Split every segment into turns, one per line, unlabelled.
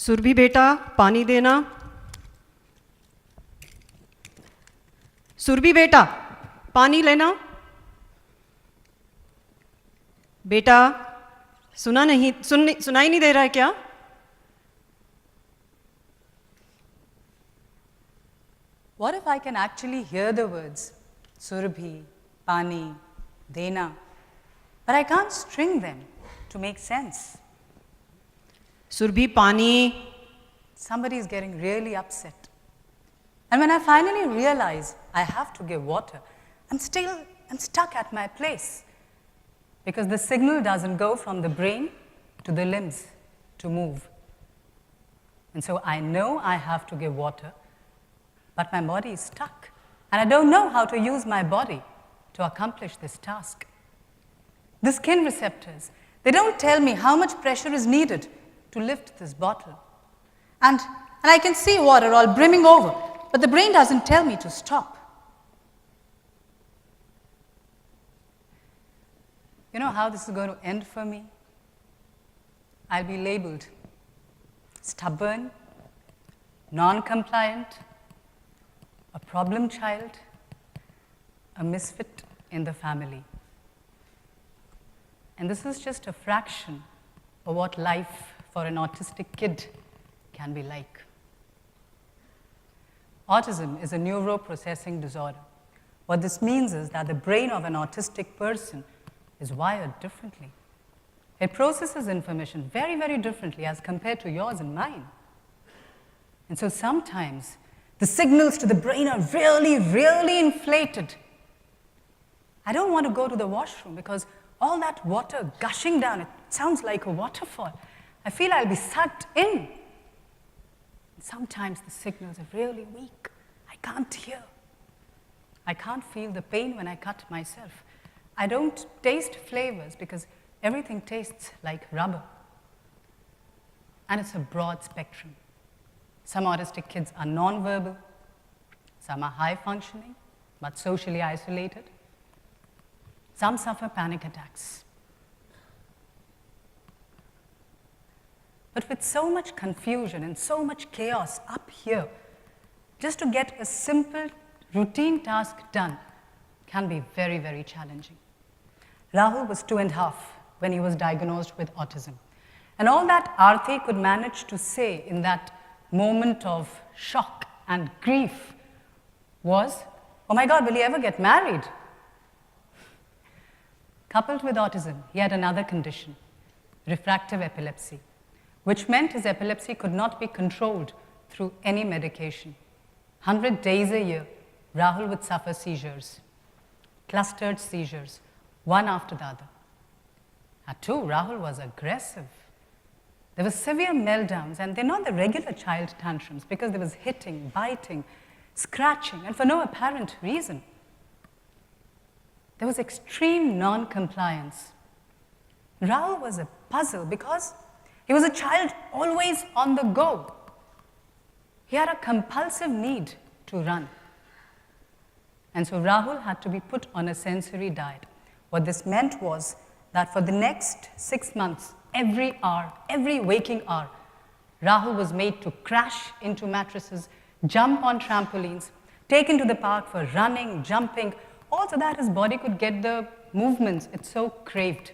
सुरभि बेटा पानी देना। सुरभि बेटा पानी लेना। बेटा सुनाई नहीं दे रहा है क्या?
What if I can actually hear the words Surabhi, Pani, Dena, but I can't string them to make sense?
Surabhi पानी.
Somebody is getting really upset. And when I finally realize I have to give water, I'm stuck at my place because the signal doesn't go from the brain to the limbs to move. And so I know I have to give water, but my body is stuck, and I don't know how to use my body to accomplish this task. The skin receptors, they don't tell me how much pressure is needed to lift this bottle. And I can see water all brimming over, but the brain doesn't tell me to stop. You know how this is going to end for me? I'll be labeled stubborn, non-compliant, a problem child, a misfit in the family. And this is just a fraction of what life for an autistic kid can be like. Autism is a neuroprocessing disorder. What this means is that the brain of an autistic person is wired differently. It processes information very, very differently as compared to yours and mine. And so sometimes the signals to the brain are really, really inflated. I don't want to go to the washroom because all that water gushing down, it sounds like a waterfall. I feel I'll be sucked in. Sometimes the signals are really weak. I can't hear. I can't feel the pain when I cut myself. I don't taste flavors because everything tastes like rubber. And it's a broad spectrum. Some autistic kids are nonverbal. Some are high functioning, but socially isolated. Some suffer panic attacks. But with so much confusion and so much chaos up here, just to get a simple routine task done can be very, very challenging. Rahul was 2.5 when he was diagnosed with autism. And all that Aarti could manage to say in that moment of shock and grief was, oh my God, will he ever get married? Coupled with autism, he had another condition, refractive epilepsy, which meant his epilepsy could not be controlled through any medication. 100 days a year, Rahul would suffer seizures, clustered seizures, one after the other. At 2, Rahul was aggressive. There were severe meltdowns, and they're not the regular child tantrums because there was hitting, biting, scratching, and for no apparent reason. There was extreme non-compliance. Rahul was a puzzle because he was a child always on the go. He had a compulsive need to run. And so Rahul had to be put on a sensory diet. What this meant was that for the next 6 months, every hour, every waking hour, Rahul was made to crash into mattresses, jump on trampolines, taken to the park for running, jumping, all so that his body could get the movements it so craved.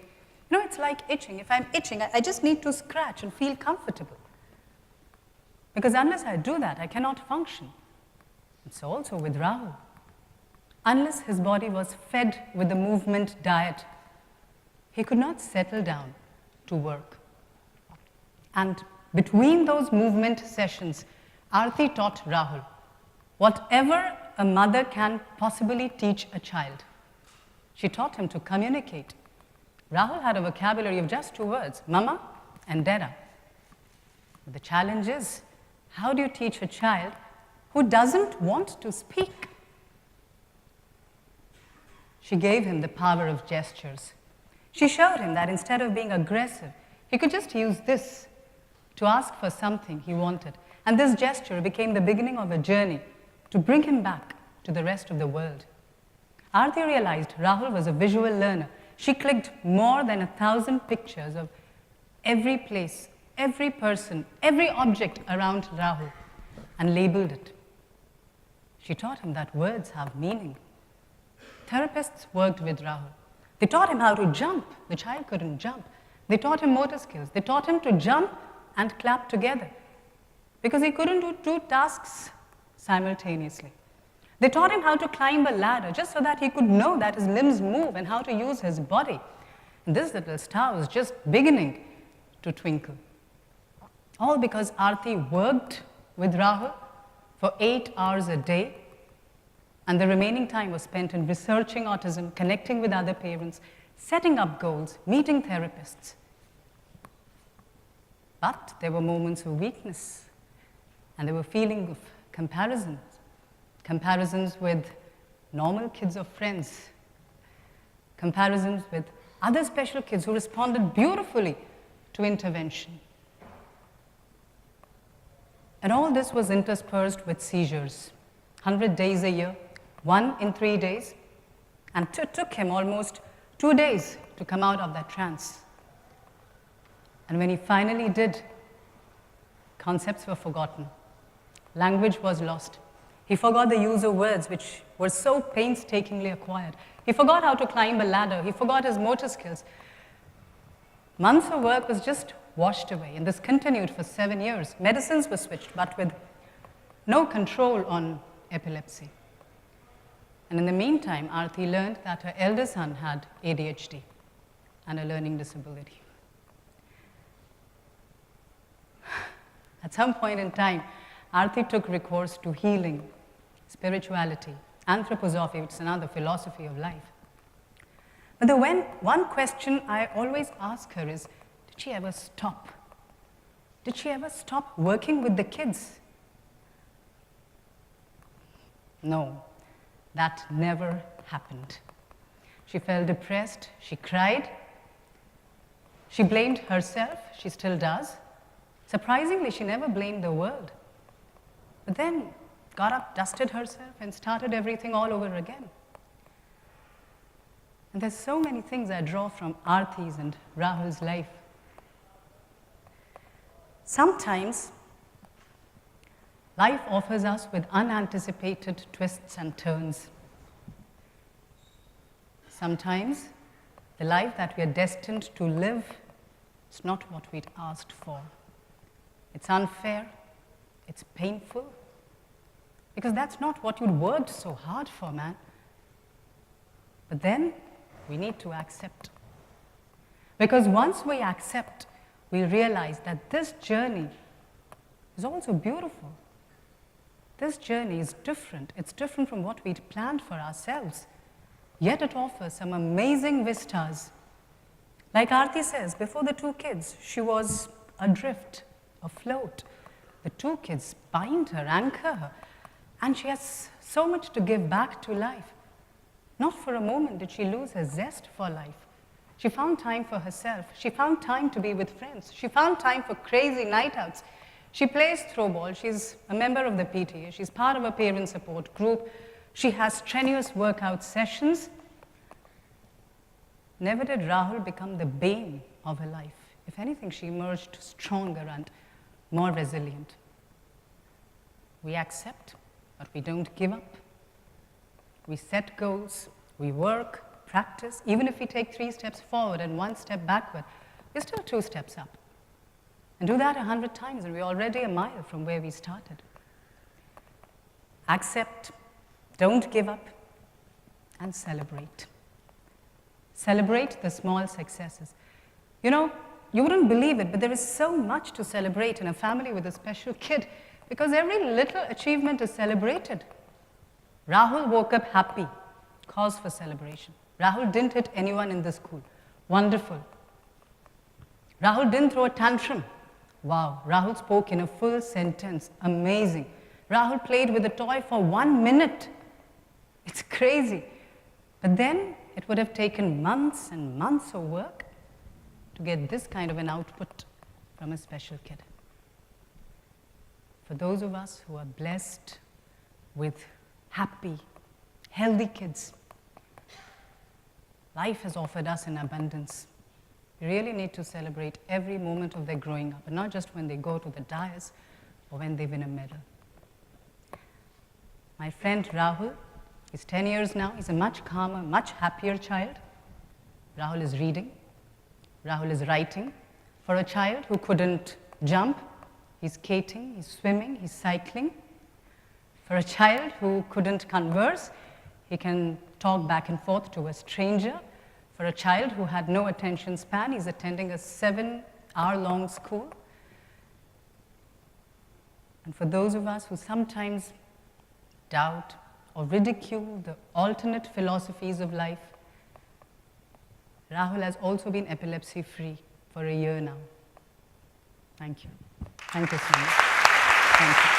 You know, it's like itching. If I'm itching, I just need to scratch and feel comfortable. Because unless I do that, I cannot function. It's also with Rahul. Unless his body was fed with the movement diet, he could not settle down to work. And between those movement sessions, Aarti taught Rahul whatever a mother can possibly teach a child. She taught him to communicate. Rahul had a vocabulary of just 2 words, mama and dada. But the challenge is, how do you teach a child who doesn't want to speak? She gave him the power of gestures. She showed him that instead of being aggressive, he could just use this to ask for something he wanted. And this gesture became the beginning of a journey to bring him back to the rest of the world. Aarti realized Rahul was a visual learner. She clicked more than 1,000 pictures of every place, every person, every object around Rahul and labeled it. She taught him that words have meaning. Therapists worked with Rahul. They taught him how to jump. The child couldn't jump. They taught him motor skills. They taught him to jump and clap together because he couldn't do two tasks simultaneously. They taught him how to climb a ladder just so that he could know that his limbs move and how to use his body. And this little star was just beginning to twinkle. All because Aarti worked with Rahul for 8 hours a day, and the remaining time was spent in researching autism, connecting with other parents, setting up goals, meeting therapists. But there were moments of weakness, and there were feelings of comparisons with normal kids or friends, comparisons with other special kids who responded beautifully to intervention. And all this was interspersed with seizures, 100 days a year, 1 in 3 days, and it took him almost 2 days to come out of that trance. And when he finally did, concepts were forgotten. Language was lost. He forgot the use of words, which were so painstakingly acquired. He forgot how to climb a ladder. He forgot his motor skills. Months of work was just washed away, and this continued for 7 years. Medicines were switched, but with no control on epilepsy. And in the meantime, Aarti learned that her elder son had ADHD and a learning disability. At some point in time, Aarti took recourse to healing, spirituality, anthroposophy, which is another philosophy of life. But the one question I always ask her is, did she ever stop? Did she ever stop working with the kids? No, that never happened. She felt depressed, she cried, she blamed herself, she still does. Surprisingly, she never blamed the world. But then got up, dusted herself, and started everything all over again. And there's so many things I draw from Aarti's and Rahul's life. Sometimes, life offers us with unanticipated twists and turns. Sometimes, the life that we are destined to live is not what we'd asked for. It's unfair, it's painful, because that's not what you'd worked so hard for, man. But then, we need to accept. Because once we accept, we realize that this journey is also beautiful. This journey is different. It's different from what we'd planned for ourselves. Yet it offers some amazing vistas. Like Aarti says, before the 2 kids, she was adrift, afloat. The 2 kids bind her, anchor her, and she has so much to give back to life. Not for a moment did she lose her zest for life. She found time for herself. She found time to be with friends. She found time for crazy night outs. She plays throwball. She's a member of the PTA. She's part of a parent support group. She has strenuous workout sessions. Never did Rahul become the bane of her life. If anything, she emerged stronger and more resilient. We accept, but we don't give up. We set goals, we work, practice. Even if we take 3 steps forward and 1 step backward, we're still 2 steps up. And do that 100 times, and we're already a mile from where we started. Accept, don't give up, and celebrate. Celebrate the small successes. You know, you wouldn't believe it, but there is so much to celebrate in a family with a special kid, because every little achievement is celebrated. Rahul woke up happy, cause for celebration. Rahul didn't hit anyone in the school. Wonderful. Rahul didn't throw a tantrum. Wow. Rahul spoke in a full sentence. Amazing. Rahul played with a toy for 1 minute. It's crazy. But then it would have taken months and months of work to get this kind of an output from a special kid. For those of us who are blessed with happy, healthy kids, life has offered us in abundance. We really need to celebrate every moment of their growing up, and not just when they go to the dais or when they win a medal. My friend Rahul is 10 years now. He's a much calmer, much happier child. Rahul is reading. Rahul is writing. For a child who couldn't jump, he's skating, he's swimming, he's cycling. For a child who couldn't converse, he can talk back and forth to a stranger. For a child who had no attention span, he's attending a 7-hour-long school. And for those of us who sometimes doubt or ridicule the alternate philosophies of life, Rahul has also been epilepsy-free for a year now. Thank you. Thank you so much. Thank you.